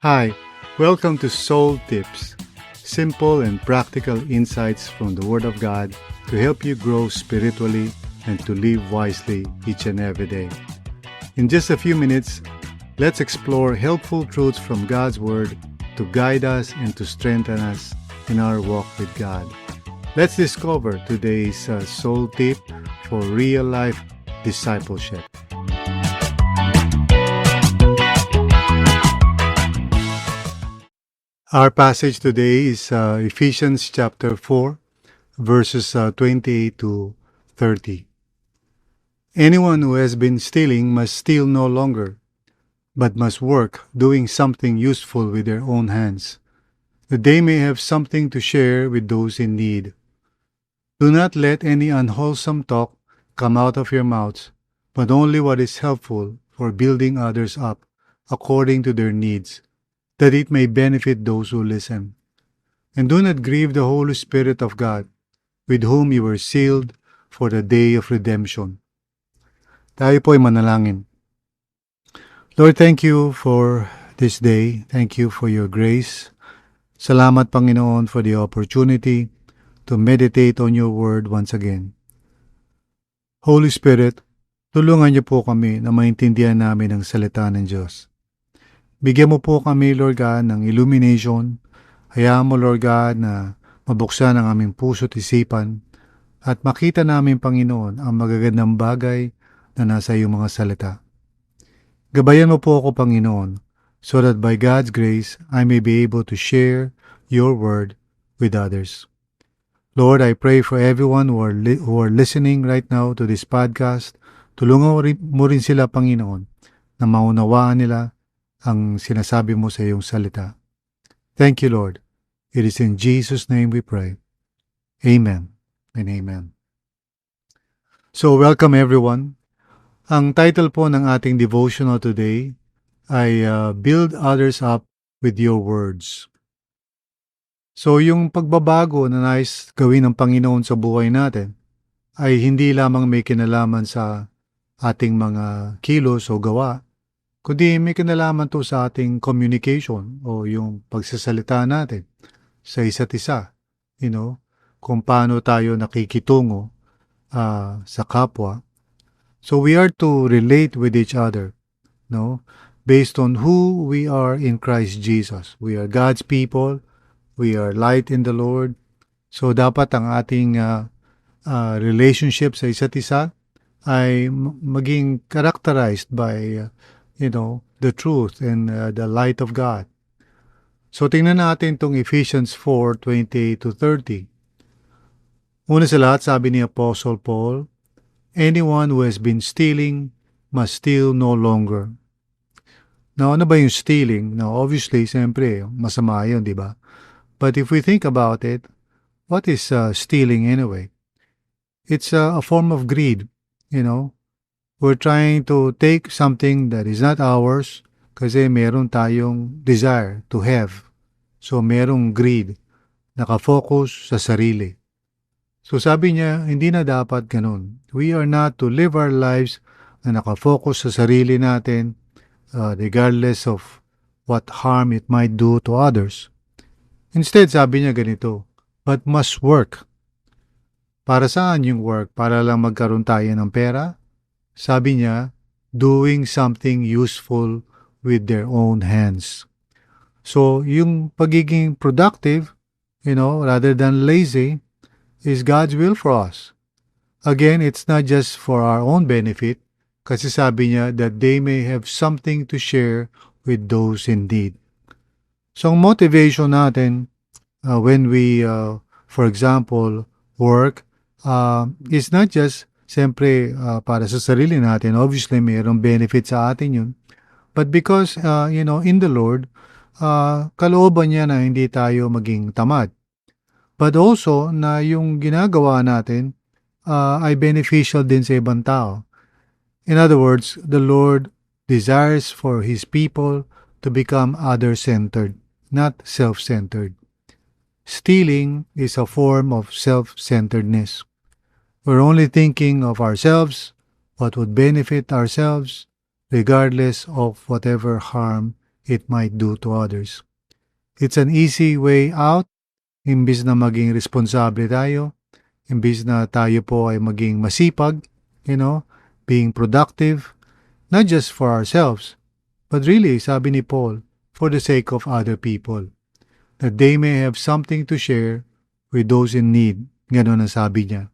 Hi, welcome to Soul Tips, simple and practical insights from the Word of God to help you grow spiritually and to live wisely each and every day. In just a few minutes, let's explore helpful truths from God's Word to guide us and to strengthen us in our walk with God. Let's discover today's soul tip for real-life discipleship. Our passage today is Ephesians chapter 4, verses 28 to 30. Anyone who has been stealing must steal no longer, but must work, doing something useful with their own hands, that they may have something to share with those in need. Do not let any unwholesome talk come out of your mouths, but only what is helpful for building others up according to their needs, that it may benefit those who listen. And do not grieve the Holy Spirit of God, with whom you were sealed for the day of redemption. Tayo po'y manalangin. Lord, thank you for this day. Thank you for your grace. Salamat, Panginoon, for the opportunity to meditate on your word once again. Holy Spirit, tulungan niyo po kami na maintindihan namin ang salita ng Diyos. Bigyan mo po kami, Lord God, ng illumination. Hayaan mo, Lord God, na mabuksan ang aming puso't isipan at makita namin, Panginoon, ang magagandang bagay na nasa iyong mga salita. Gabayan mo po ako, Panginoon, so that by God's grace, I may be able to share your word with others. Lord, I pray for everyone who are listening right now to this podcast. Tulungan mo rin sila, Panginoon, na maunawaan nila ang sinasabi mo sa iyong salita. Thank you, Lord. It is in Jesus' name we pray. Amen and amen. So, welcome everyone. Ang title po ng ating devotional today ay Build Others Up with Your Words. So, yung pagbabago na nais gawin ng Panginoon sa buhay natin ay hindi lamang may kinalaman sa ating mga kilos o gawa, kundi may kinalaman to sa ating communication o yung pagsasalita natin sa isa't isa. Kung paano tayo nakikitungo sa kapwa. So we are to relate with each other, based on who we are in Christ Jesus. We are God's people. We are light in the Lord. So dapat ang ating relationship sa isa't isa ay maging characterized by the truth and the light of God. So tingnan natin itong Ephesians 4:28 to 30. Una sa lahat, sabi ni Apostle Paul, anyone who has been stealing must steal no longer. Now, ano ba yung stealing? Now, obviously, siyempre, masama yun, di ba? But if we think about it, what is stealing anyway? It's a form of greed, We're trying to take something that is not ours kasi meron tayong desire to have. So, merong greed. Nakafocus sa sarili. So, sabi niya, hindi na dapat ganun. We are not to live our lives na nakafocus sa sarili natin regardless of what harm it might do to others. Instead, sabi niya ganito, but must work. Para saan yung work? Para lang magkaroon tayo ng pera? Sabi niya, doing something useful with their own hands. So, yung pagiging productive, rather than lazy, is God's will for us. Again, it's not just for our own benefit, kasi sabi niya that they may have something to share with those in need. So, ang motivation natin when we, for example, work, is not just siyempre, para sa sarili natin, obviously, mayroong benefit sa atin yun. But because, in the Lord, kalooban niya na hindi tayo maging tamad. But also, na yung ginagawa natin ay beneficial din sa ibang tao. In other words, the Lord desires for His people to become other-centered, not self-centered. Stealing is a form of self-centeredness. We're only thinking of ourselves, what would benefit ourselves, regardless of whatever harm it might do to others. It's an easy way out, imbis na maging responsable tayo, imbis na tayo po ay maging masipag, being productive, not just for ourselves, but really, sabi ni Paul, for the sake of other people, that they may have something to share with those in need. Ganon ang sabi niya.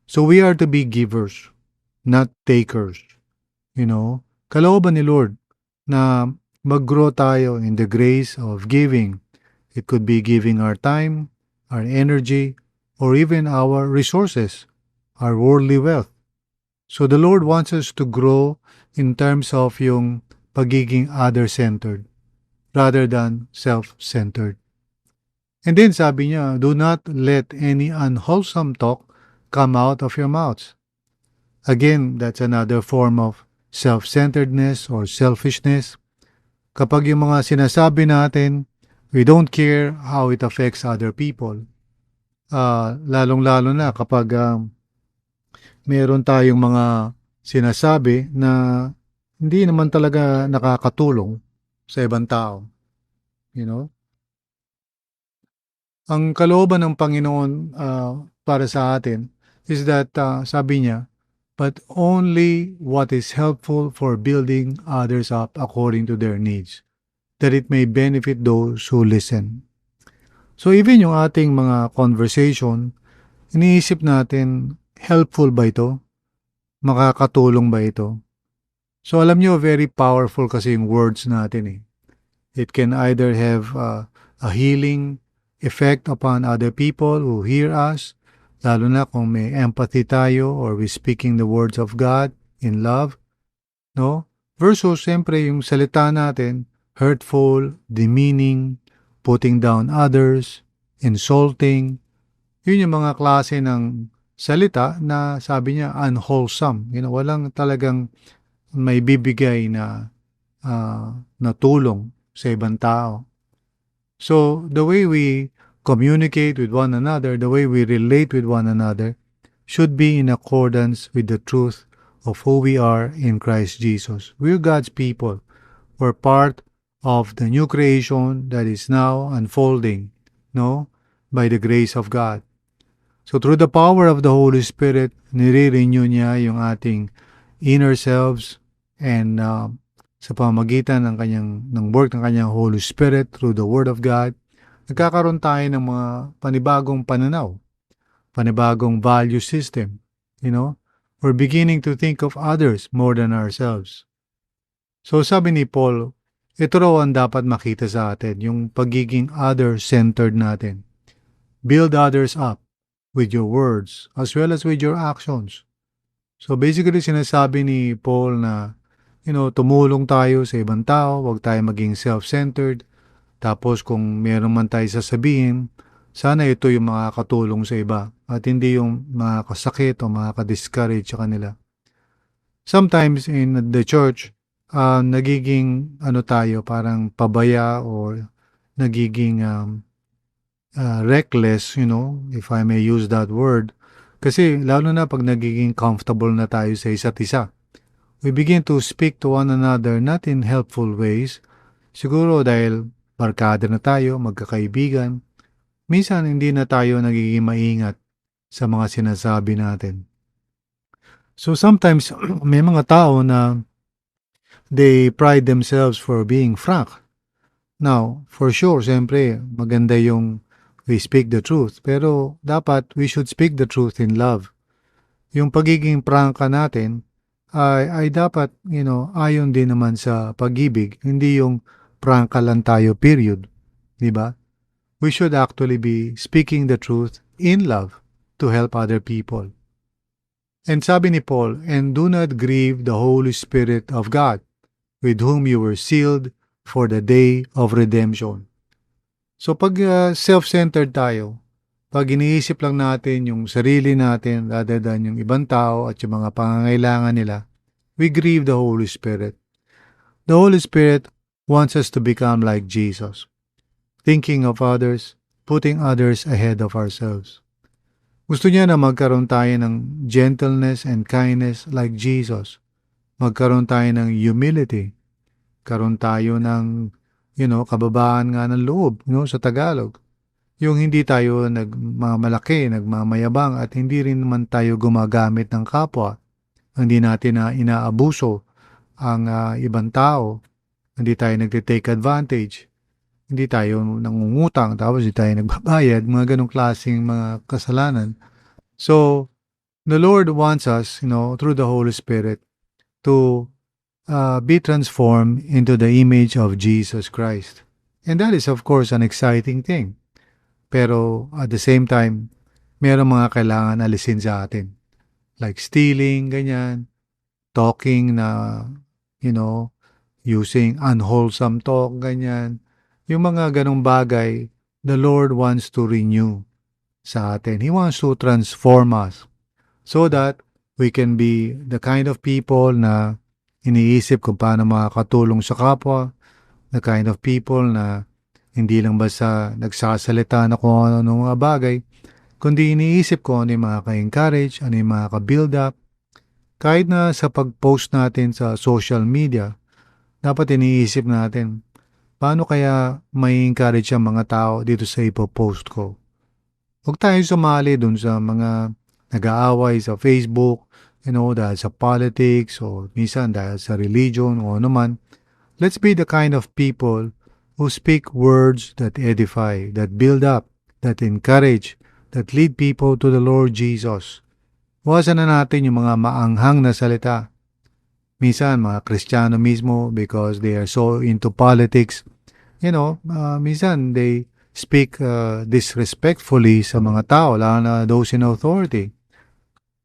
So we are to be givers, not takers. Kalooban ni Lord na mag-grow tayo in the grace of giving. It could be giving our time, our energy, or even our resources, our worldly wealth. So the Lord wants us to grow in terms of yung pagiging other-centered rather than self-centered. And then sabi niya, do not let any unwholesome talk come out of your mouths. Again, that's another form of self-centeredness or selfishness. Kapag yung mga sinasabi natin, we don't care how it affects other people. Lalong-lalo na kapag meron tayong mga sinasabi na hindi naman talaga nakakatulong sa ibang tao. Ang kalooban ng Panginoon para sa atin is that, sabi niya, but only what is helpful for building others up according to their needs, that it may benefit those who listen. So even yung ating mga conversation, iniisip natin, helpful ba ito? Makakatulong ba ito? So alam nyo, very powerful kasi yung words natin eh. It can either have a healing effect upon other people who hear us, lalo na kung may empathy tayo or we speaking the words of God in love, no? Versus, siyempre, yung salita natin, hurtful, demeaning, putting down others, insulting. Yun yung mga klase ng salita na sabi niya unwholesome. Walang talagang may bibigay na tulong sa ibang tao. So, the way we communicate with one another, the way we relate with one another, should be in accordance with the truth of who we are in Christ Jesus. We're God's people. We're part of the new creation that is now unfolding, by the grace of God. So through the power of the Holy Spirit, nire-renew niya yung ating inner selves and sa pamamagitan ng work ng kanyang Holy Spirit through the Word of God, nagkakaroon tayo ng mga panibagong pananaw, panibagong value system. We're beginning to think of others more than ourselves. So sabi ni Paul, ito raw ang dapat makita sa atin, yung pagiging other-centered natin. Build others up with your words as well as with your actions. So basically sinasabi ni Paul na, tumulong tayo sa ibang tao, huwag tayo maging self-centered. Tapos kung meron man tayo sasabihin, sana ito yung makakatulong sa iba at hindi yung makakasakit o makaka-discourage sa kanila. Sometimes in the church, nagiging tayo, parang pabaya or nagiging reckless, if I may use that word. Kasi lalo na pag nagiging comfortable na tayo sa isa't isa. We begin to speak to one another not in helpful ways. Siguro dahil barkada na tayo, magkakaibigan. Minsan hindi na tayo nagiging maingat sa mga sinasabi natin. So sometimes may mga tao na they pride themselves for being frank. Now, for sure, siyempre, maganda yung we speak the truth. Pero dapat we should speak the truth in love. Yung pagiging prangka natin ay dapat, ayon din naman sa pag-ibig. Hindi yung prangka lang tayo, period. Diba? We should actually be speaking the truth in love to help other people. And sabi ni Paul, and do not grieve the Holy Spirit of God, with whom you were sealed for the day of redemption. So pag self-centered tayo, pag iniisip lang natin yung sarili natin rather than yung ibang tao at yung mga pangangailangan nila, we grieve the Holy Spirit. The Holy Spirit wants us to become like Jesus, thinking of others, putting others ahead of ourselves. Gusto niya na magkaroon tayo ng gentleness and kindness like Jesus. Magkaroon tayo ng humility. Karoon tayo ng, kababaan nga ng loob, sa Tagalog. Yung hindi tayo nagmamalaki, nagmamayabang at hindi rin naman tayo gumagamit ng kapwa. Hindi natin na inaabuso ang ibang tao. Hindi tayo nagte-take advantage. Hindi tayo nangungutang tapos hindi tayo nagbabayad. Mga ganong klaseng mga kasalanan. So, the Lord wants us, through the Holy Spirit to be transformed into the image of Jesus Christ. And that is, of course, an exciting thing. Pero at the same time, meron mga kailangan alisin sa atin. Like stealing, ganyan, talking na, you know, using unwholesome talk, ganyan. Yung mga ganong bagay, the Lord wants to renew sa atin. He wants to transform us so that we can be the kind of people na iniisip kung paano makakatulong sa kapwa, the kind of people na hindi lang basta nagsasalita na kung ano mga bagay, kundi iniisip ko ano yung makaka-encourage, ano yung makaka-build up. Kahit na sa pag-post natin sa social media, dapat iniisip natin, paano kaya may encourage ang mga tao dito sa ipopost ko? Huwag tayo sumali dun sa mga nag-aaway sa Facebook, dahil sa politics o minsan dahil sa religion o ano man. Let's be the kind of people who speak words that edify, that build up, that encourage, that lead people to the Lord Jesus. Iwasan na natin yung mga maanghang na salita. Minsan, mga Kristiyano mismo, because they are so into politics, minsan they speak disrespectfully sa mga tao, lalo na those in authority.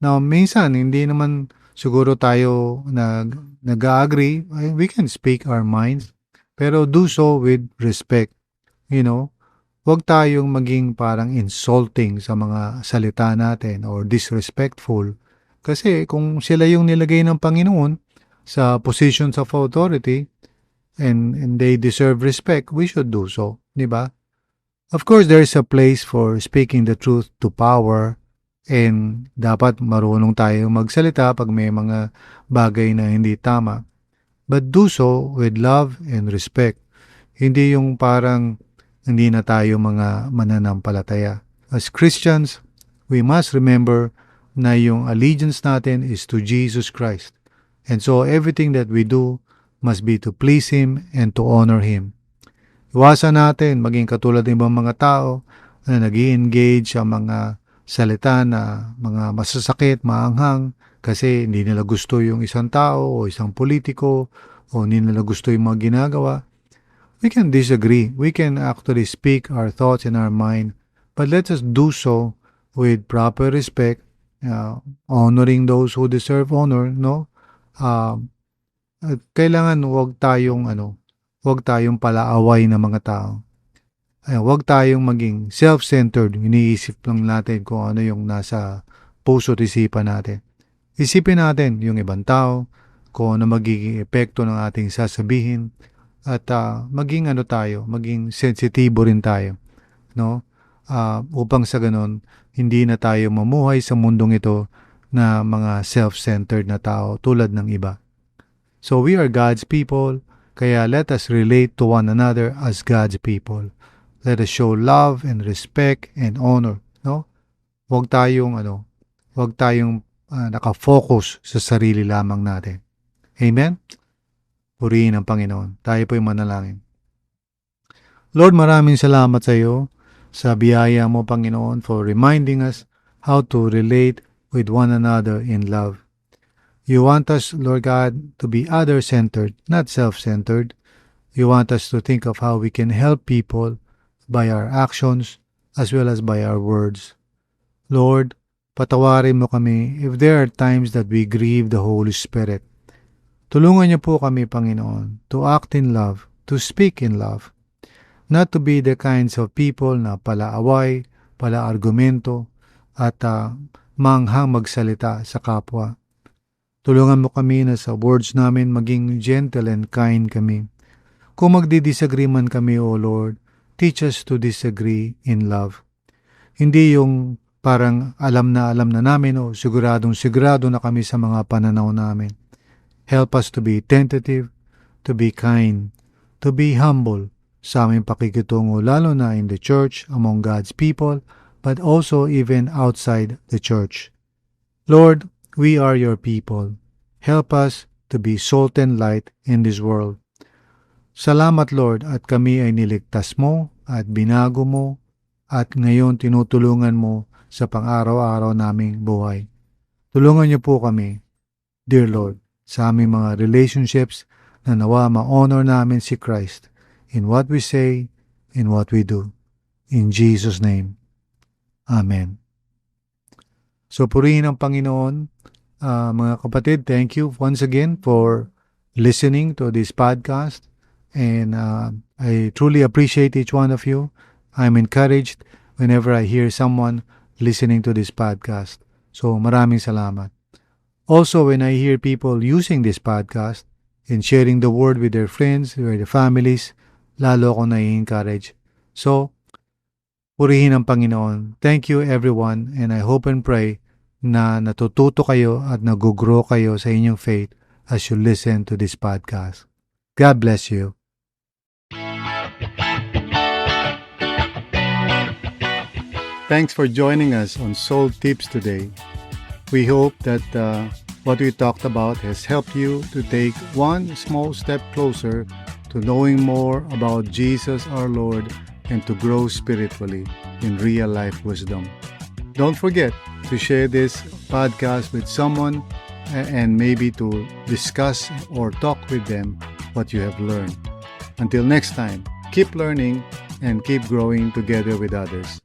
Now, minsan, hindi naman siguro tayo nag-agree. We can speak our minds, pero do so with respect. Huwag tayong maging parang insulting sa mga salita natin or disrespectful. Kasi kung sila yung nilagay ng Panginoon sa positions of authority and they deserve respect, we should do so. Di ba? Of course, there is a place for speaking the truth to power and dapat marunong tayo magsalita pag may mga bagay na hindi tama. But do so with love and respect. Hindi yung parang hindi na tayo mga mananampalataya. As Christians, we must remember na yung allegiance natin is to Jesus Christ. And so everything that we do must be to please Him and to honor Him. Iwasan natin maging katulad ng ibang mga tao na nag-i-engage sa mga salita na mga masasakit, maanghang, kasi hindi nila gusto yung isang tao o isang politiko o hindi nila gusto yung mga ginagawa. We can disagree. We can actually speak our thoughts in our mind, but let us do so with proper respect, honoring those who deserve honor, no? At kailangan wag tayong palaaway ng mga tao. Huwag tayong maging self-centered. Iniisip lang natin kung ano yung nasa puso at isipan natin. Isipin natin yung ibang tao, kung ano magiging epekto ng ating sasabihin, at maging sensitibo rin tayo, no? Upang sa ganon, hindi na tayo mamuhay sa mundong ito na mga self-centered na tao tulad ng iba. So we are God's people, kaya let us relate to one another as God's people. Let us show love and respect and honor, no? Huwag tayong nakafocus sa sarili lamang natin. Amen? Purihin ang Panginoon. Tayo po'y manalangin. Lord, maraming salamat sa iyo sa biyaya mo, Panginoon, for reminding us how to relate with one another in love. You want us, Lord God, to be other-centered, not self-centered. You want us to think of how we can help people by our actions as well as by our words. Lord, patawarin mo kami if there are times that we grieve the Holy Spirit. Tulungan niyo po kami, Panginoon, to act in love, to speak in love, not to be the kinds of people na palaaway, pala-argumento, at manghang magsalita sa kapwa. Tulungan mo kami na sa words namin maging gentle and kind kami. Kung magdi-disagree man kami, O Lord, teach us to disagree in love. Hindi yung parang alam na namin o siguradong sigurado na kami sa mga pananaw namin. Help us to be tentative, to be kind, to be humble sa aming pakikitungo, lalo na in the church, among God's people, but also even outside the church. Lord, we are your people. Help us to be salt and light in this world. Salamat Lord at kami ay niligtas mo at binago mo at ngayon tinutulungan mo sa pang-araw-araw naming buhay. Tulungan niyo po kami, dear Lord, sa aming mga relationships na nawa ma-honor namin si Christ in what we say, in what we do. In Jesus' name, Amen. So purihin ang Panginoon. Mga kapatid, thank you once again for listening to this podcast. And I truly appreciate each one of you. I'm encouraged whenever I hear someone listening to this podcast. So maraming salamat. Also, when I hear people using this podcast and sharing the word with their friends, with their families, lalo ako nai-encourage. So, purihin ang Panginoon. Thank you everyone, and I hope and pray na natututo kayo at nag-grow kayo sa inyong faith as you listen to this podcast. God bless you. Thanks for joining us on Soul Tips today. We hope that what we talked about has helped you to take one small step closer to knowing more about Jesus our Lord and to grow spiritually in real life wisdom. Don't forget to share this podcast with someone and maybe to discuss or talk with them what you have learned. Until next time, keep learning and keep growing together with others.